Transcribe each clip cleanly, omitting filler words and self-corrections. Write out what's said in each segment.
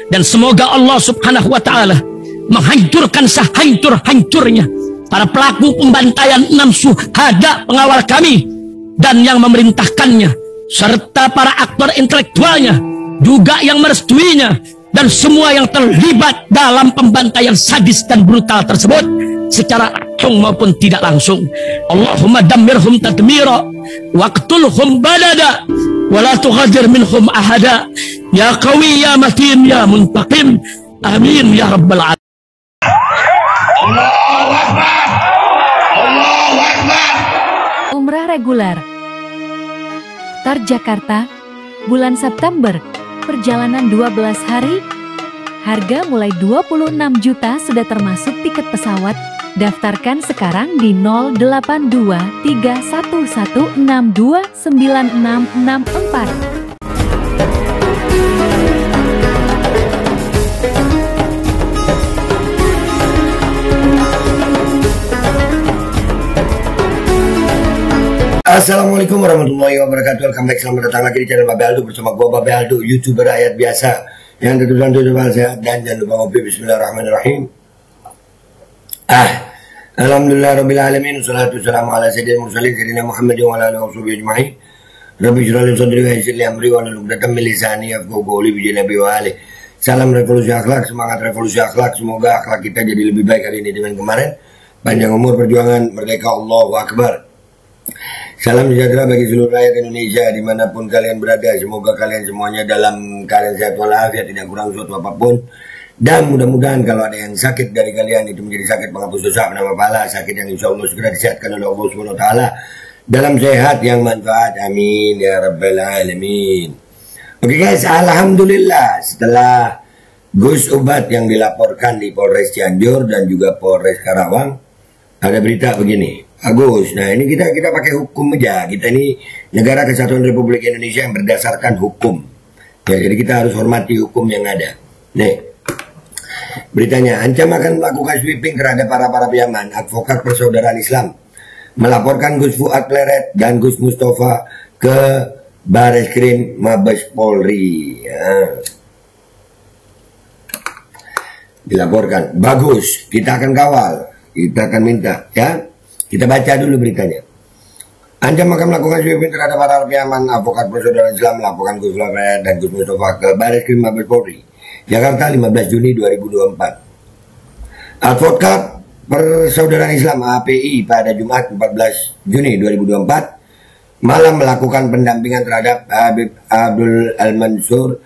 Dan semoga Allah subhanahu wa ta'ala menghancurkan sehancur-hancurnya para pelaku pembantaian 6 syuhada pengawal kami dan yang memerintahkannya, serta para aktor intelektualnya juga yang merestuinya, dan semua yang terlibat dalam pembantaian sadis dan brutal tersebut secara langsung maupun tidak langsung. Allahumma dammirhum tadmira waqtulhum badada wala tughadir minhum ahada ya qawi ya matin ya muntaqim amin ya rabbal alamin. Allahu Akbar, Allahu Akbar. Umrah reguler Tar Jakarta bulan September, perjalanan 12 hari, harga mulai 26 juta sudah termasuk tiket pesawat. Daftarkan sekarang di 082311629664. Assalamualaikum warahmatullahi wabarakatuh. Welcome back, selamat datang lagi di channel Babe Aldo bersama gua Babe Aldo, YouTuber rakyat biasa yang tentukan tujuan sehat, dan jangan lupa ngopi. Bismillahirrahmanirrahim. Alhamdulillah rabbil alamin, wassalatu wassalamu ala sayyidil mursalin sayyidina Muhammadin wa ala alihi washabihi ajma'in. Rabbi shrah li sadri wa yassir li amri wa hlul 'uqdatam min lisani yafqahu qawli bi nabi wa ali. Salam revolusi akhlak, semangat revolusi akhlak. Semoga akhlak kita jadi lebih baik hari ini dibanding kemarin. Panjang umur, perjuangan, merdeka, Allahu Akbar. Salam sejahtera bagi seluruh rakyat Indonesia dimanapun kalian berada. Semoga kalian semuanya dalam keadaan sehat walafiat, tidak kurang suatu apapun. Dan mudah-mudahan kalau ada yang sakit dari kalian itu menjadi sakit penghapus dosa, penambah pahala, sakit yang insya Allah segera disehatkan oleh Allah Subhanahu Wa Taala dalam sehat yang manfaat. Amin ya rabbal alamin. Oke guys, alhamdulillah setelah Gus Ubat yang dilaporkan di Polres Cianjur dan juga Polres Karawang, ada berita begini. Agus, nah ini kita pakai hukum aja. Kita ini negara kesatuan Republik Indonesia yang berdasarkan hukum. Ya, jadi kita harus hormati hukum yang ada. Nih, beritanya, Ancam akan melakukan sweeping terhadap para piaman. Advokat Persaudaraan Islam melaporkan Gus Fuad Pleret dan Gus Mustafa ke Bareskrim Mabes Polri. Ya. Dilaporkan, bagus, kita akan kawal, kita akan minta, ya. Kita baca dulu beritanya. Ancam akan melakukan sweeping terhadap para piaman. Advokat Persaudaraan Islam melaporkan Gus Fuad Pleret dan Gus Mustafa ke Bareskrim Mabes Polri, Jakarta 15 Juni 2024. Advokat Persaudaraan Islam API pada Jumat 14 Juni 2024 malam melakukan pendampingan terhadap Habib Abdul Al-Mansur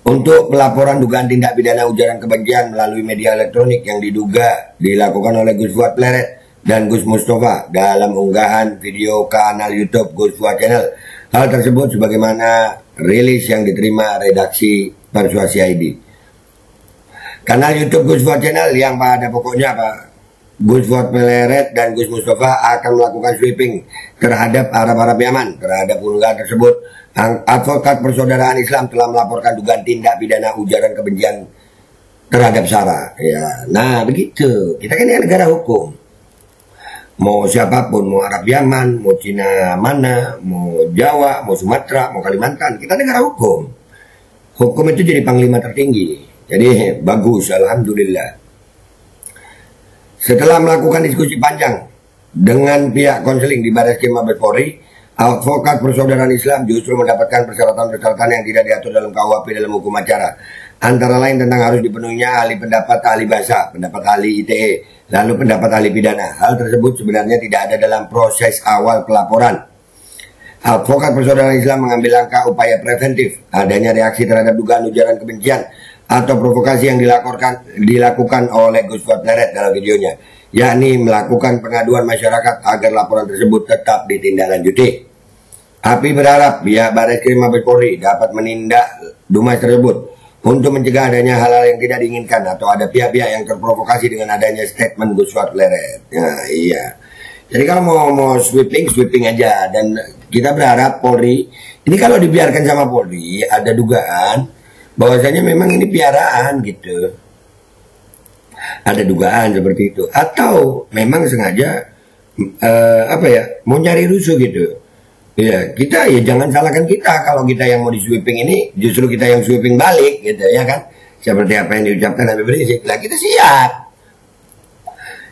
untuk pelaporan dugaan tindak pidana ujaran kebencian melalui media elektronik yang diduga dilakukan oleh Gus Fuad Pleret dan Gus Mustafa dalam unggahan video kanal YouTube Gus Fuad Channel. Hal tersebut sebagaimana rilis yang diterima redaksi Persuasi ID. Kanal YouTube Gus Fuad Channel yang pada pokoknya Gus Fuad Pleret dan Gus Mustafa akan melakukan sweeping terhadap para piaman. Terhadap unggahan tersebut, Advokat Persaudaraan Islam telah melaporkan dugaan tindak pidana ujaran kebencian terhadap SARA. Ya, nah begitu. Kita kan ini negara hukum. Mau siapapun, mau Arab Yaman, mau Cina mana, mau Jawa, mau Sumatera, mau Kalimantan, kita negara hukum. Hukum itu jadi panglima tertinggi. Jadi bagus, alhamdulillah. Setelah melakukan diskusi panjang dengan pihak konseling di Bareskrim Mabes Polri, Advokat Persaudaraan Islam justru mendapatkan persyaratan-persyaratan yang tidak diatur dalam KUHP dalam hukum acara. Antara lain tentang harus dipenuhinya ahli pendapat, ahli bahasa, pendapat ahli ITE, lalu pendapat ahli pidana. Hal tersebut sebenarnya tidak ada dalam proses awal pelaporan. Advokat Persaudaraan Islam mengambil langkah upaya preventif adanya reaksi terhadap dugaan ujaran kebencian atau provokasi yang dilakukan oleh Gus Fuad Pleret dalam videonya, yakni melakukan pengaduan masyarakat agar laporan tersebut tetap ditindaklanjuti. API berharap pihak Bareskrim Mabes Polri dapat menindak dumas tersebut untuk mencegah adanya hal-hal yang tidak diinginkan atau ada pihak-pihak yang terprovokasi dengan adanya statement Gus Fuad Pleret. Nah, iya. Jadi kalau mau sweeping aja, dan kita berharap Polri ini kalau dibiarkan sama Polri ada dugaan bahwasanya memang ini piaraan gitu. Ada dugaan seperti itu, atau memang sengaja mau nyari rusuh gitu. Ya, kita ya jangan salahkan kita kalau kita yang mau di sweeping ini justru kita yang sweeping balik gitu ya kan. Seperti apa yang diucapkan Habib Rizik. Lah kita siap.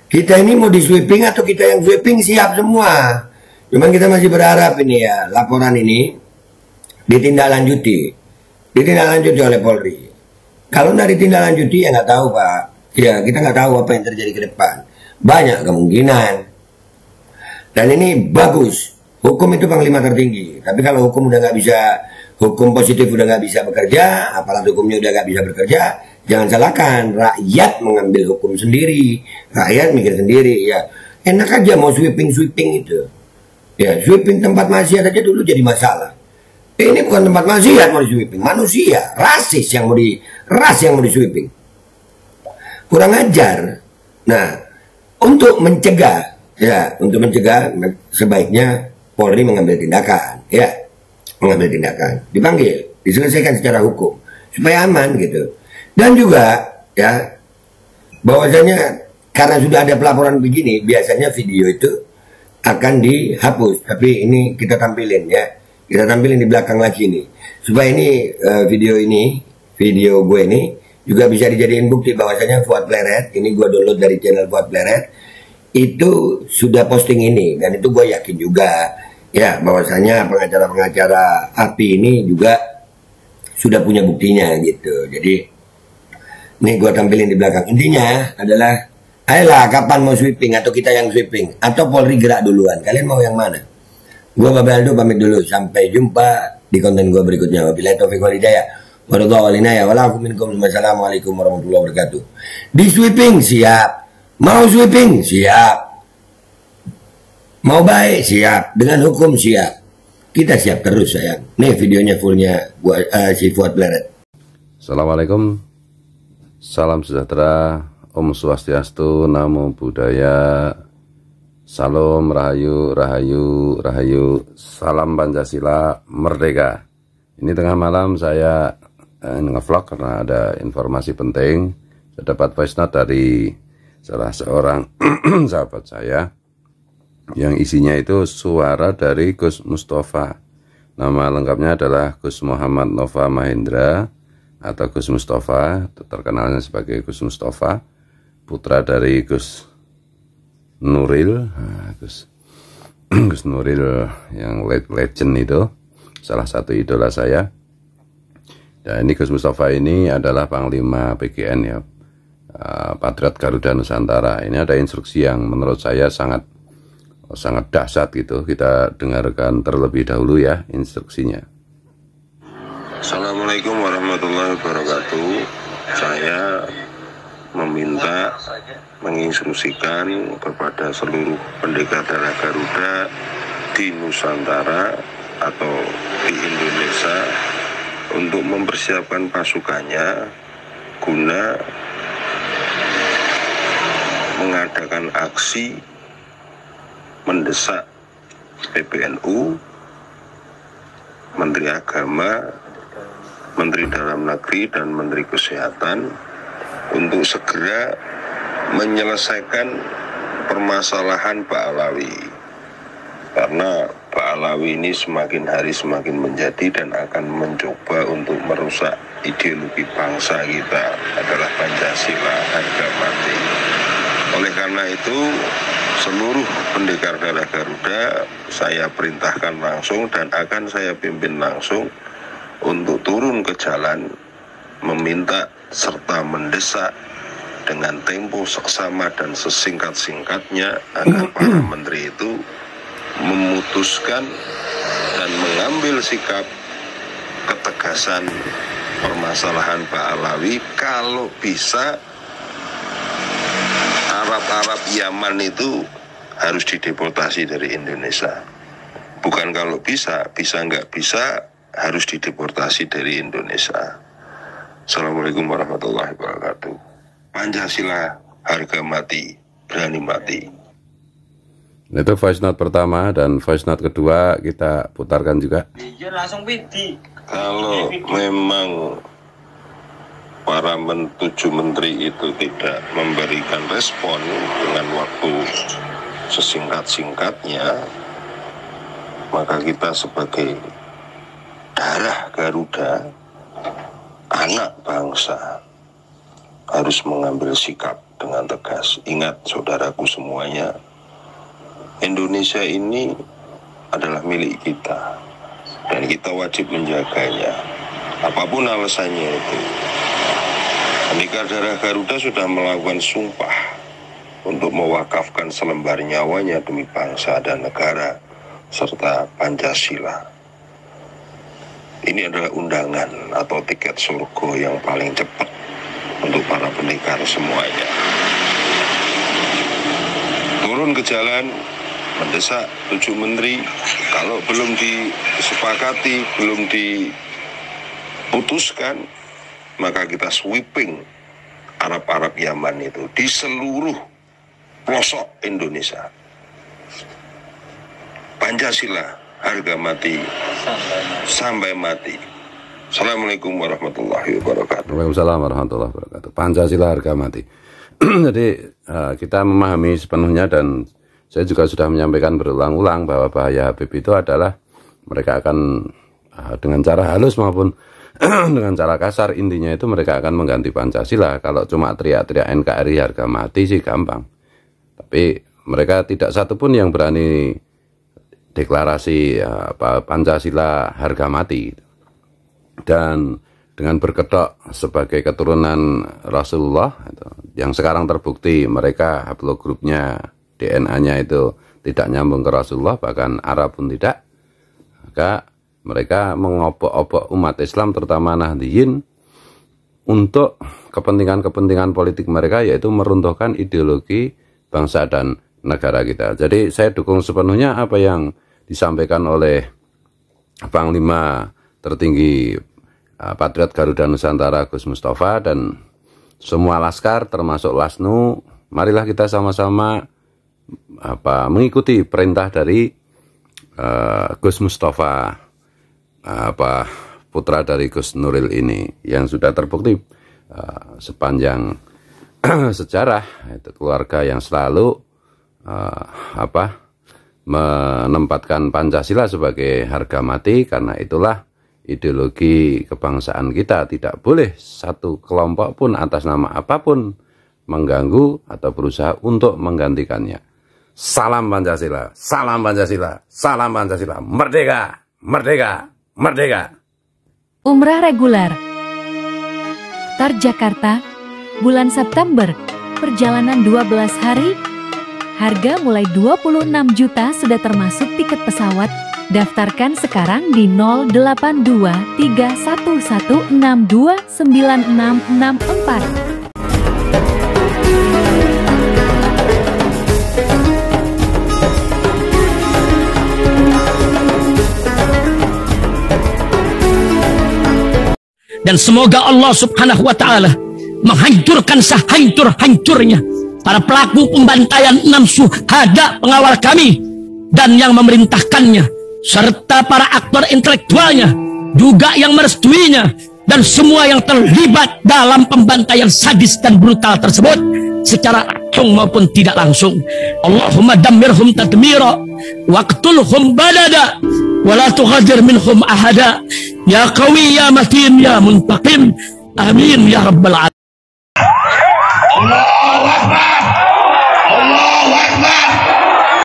Kita ini mau di sweeping atau kita yang sweeping siap semua. Cuman kita masih berharap ini ya laporan ini ditindaklanjuti. Ditindaklanjuti oleh Polri. Kalau nggak ditindaklanjuti ya nggak tahu Pak. Ya kita nggak tahu apa yang terjadi ke depan. Banyak kemungkinan. Dan ini bagus. Hukum itu panglima tertinggi. Tapi kalau hukum udah nggak bisa, hukum positif udah nggak bisa bekerja, aparat hukumnya udah nggak bisa bekerja, jangan salahkan rakyat mengambil hukum sendiri, rakyat mikir sendiri. Ya enak aja mau sweeping itu. Ya sweeping tempat maksiat aja dulu jadi masalah. Ini bukan tempat maksiat mau di sweeping, manusia, ras yang mau di sweeping. Kurang ajar. Nah untuk mencegah sebaiknya Polri mengambil tindakan, dipanggil, diselesaikan secara hukum supaya aman gitu. Dan juga ya bahwasanya karena sudah ada pelaporan begini, biasanya video itu akan dihapus. Tapi ini kita tampilin di belakang lagi nih, supaya ini video gue ini juga bisa dijadiin bukti bahwasanya Fuad Pleret, ini gue download dari channel Fuad Pleret, itu sudah posting ini, dan itu gue yakin juga ya bahwasanya pengacara-pengacara API ini juga sudah punya buktinya gitu. Jadi ini gue tampilin di belakang. Intinya adalah ayolah kapan mau sweeping, atau kita yang sweeping atau Polri gerak duluan, kalian mau yang mana? Gue Babe Aldo pamit dulu, sampai jumpa di konten gue berikutnya. Wabillahi taufiq wal hidayah. Wassalamualaikum warahmatullahi wabarakatuh. Di sweeping siap, mau sweeping siap, mau baik siap, dengan hukum siap. Kita siap terus sayang. Nih videonya fullnya gua si Fuad Pleret. Assalamualaikum, salam sejahtera, Om Swastiastu, Namo Buddhaya, Salam Rahayu, Rahayu, Rahayu, Salam Pancasila, Merdeka. Ini tengah malam saya nge-vlog karena ada informasi penting. Saya dapat voice note dari salah seorang sahabat saya yang isinya itu suara dari Gus Mustafa. Nama lengkapnya adalah Gus Muhammad Nova Mahendra atau Gus Mustafa, terkenalnya sebagai Gus Mustafa, putra dari Gus Nuril. Gus Nuril yang legend itu, salah satu idola saya. Dan ini Gus Mustafa ini adalah Panglima PGN ya, Patriot Garuda Nusantara. Ini ada instruksi yang menurut saya sangat dahsyat gitu. Kita dengarkan terlebih dahulu ya instruksinya. Assalamualaikum warahmatullahi wabarakatuh. Saya meminta menginstruksikan kepada seluruh pendekar darah Garuda di Nusantara atau di Indonesia untuk mempersiapkan pasukannya guna mengadakan aksi mendesak PBNU, Menteri Agama, Menteri Dalam Negeri, dan Menteri Kesehatan untuk segera menyelesaikan permasalahan Pak Alawi. Karena Pak Alawi ini semakin hari semakin menjadi dan akan mencoba untuk merusak ideologi bangsa kita adalah Pancasila, harga mati. Oleh karena itu, seluruh pendekar darah Garuda saya perintahkan langsung dan akan saya pimpin langsung untuk turun ke jalan meminta serta mendesak dengan tempo seksama dan sesingkat-singkatnya agar para menteri itu memutuskan dan mengambil sikap ketegasan permasalahan Pak Alawi. Kalau bisa Arab Yaman itu harus dideportasi dari Indonesia. Bukan kalau bisa nggak bisa, harus dideportasi dari Indonesia. Assalamualaikum warahmatullahi wabarakatuh. Pancasila, harga mati, berani mati. Itu voice note pertama, dan voice note kedua kita putarkan juga. Kalau memang para 7 menteri itu tidak memberikan respon dengan waktu sesingkat-singkatnya, maka kita sebagai darah Garuda, anak bangsa, harus mengambil sikap dengan tegas. Ingat saudaraku semuanya, Indonesia ini adalah milik kita dan kita wajib menjaganya, apapun alasannya itu. Pendekar Darah Garuda sudah melakukan sumpah untuk mewakafkan selembar nyawanya demi bangsa dan negara serta Pancasila. Ini adalah undangan atau tiket surga yang paling cepat untuk para pendekar semuanya. Turun ke jalan, mendesak 7 menteri, kalau belum disepakati, belum diputuskan, maka kita sweeping Arab-Arab Yaman itu di seluruh pelosok Indonesia. Pancasila harga mati sampai mati. Assalamualaikum warahmatullahi wabarakatuh. Waalaikumsalam warahmatullahi wabarakatuh. Pancasila harga mati. Jadi kita memahami sepenuhnya, dan saya juga sudah menyampaikan berulang-ulang bahwa bahaya Habib itu adalah mereka akan dengan cara halus maupun dengan cara kasar, intinya itu mereka akan mengganti Pancasila. Kalau cuma teriak-teriak NKRI harga mati sih gampang, tapi mereka tidak satupun yang berani deklarasi Pancasila harga mati. Dan dengan berkedok sebagai keturunan Rasulullah yang sekarang terbukti mereka haplogrupnya, DNA-nya itu tidak nyambung ke Rasulullah, bahkan Arab pun tidak, maka mereka mengobok-obok umat Islam terutama Nahdliyin untuk kepentingan-kepentingan politik mereka, yaitu meruntuhkan ideologi bangsa dan negara kita. Jadi saya dukung sepenuhnya apa yang disampaikan oleh Panglima tertinggi Patriot Garuda Nusantara Gus Mustafa dan semua laskar termasuk Lasnu. Marilah kita sama-sama mengikuti perintah dari Gus Mustafa, putra dari Gus Nuril ini, yang sudah terbukti sepanjang sejarah, itu keluarga yang selalu menempatkan Pancasila sebagai harga mati. Karena itulah ideologi kebangsaan kita tidak boleh satu kelompok pun atas nama apapun mengganggu atau berusaha untuk menggantikannya. Salam Pancasila, salam Pancasila, salam Pancasila, merdeka, merdeka, merdeka. Umrah reguler Tar Jakarta, bulan September, perjalanan 12 hari, harga mulai 26 juta sudah termasuk tiket pesawat. Daftarkan sekarang di 082311629664. Dan semoga Allah Subhanahu wa Ta'ala menghancurkan sehancur-hancurnya para pelaku pembantaian 6 syuhada pengawal kami dan yang memerintahkannya, serta para aktor intelektualnya juga yang merestuinya, dan semua yang terlibat dalam pembantaian sadis dan brutal tersebut secara langsung maupun tidak langsung. Allahumma dammirhum tadmira waqtulhum balada wala tughadir minhum ahada ya qawi ya matin ya muntaqim, amin ya rabbal alamin. Allahu Akbar.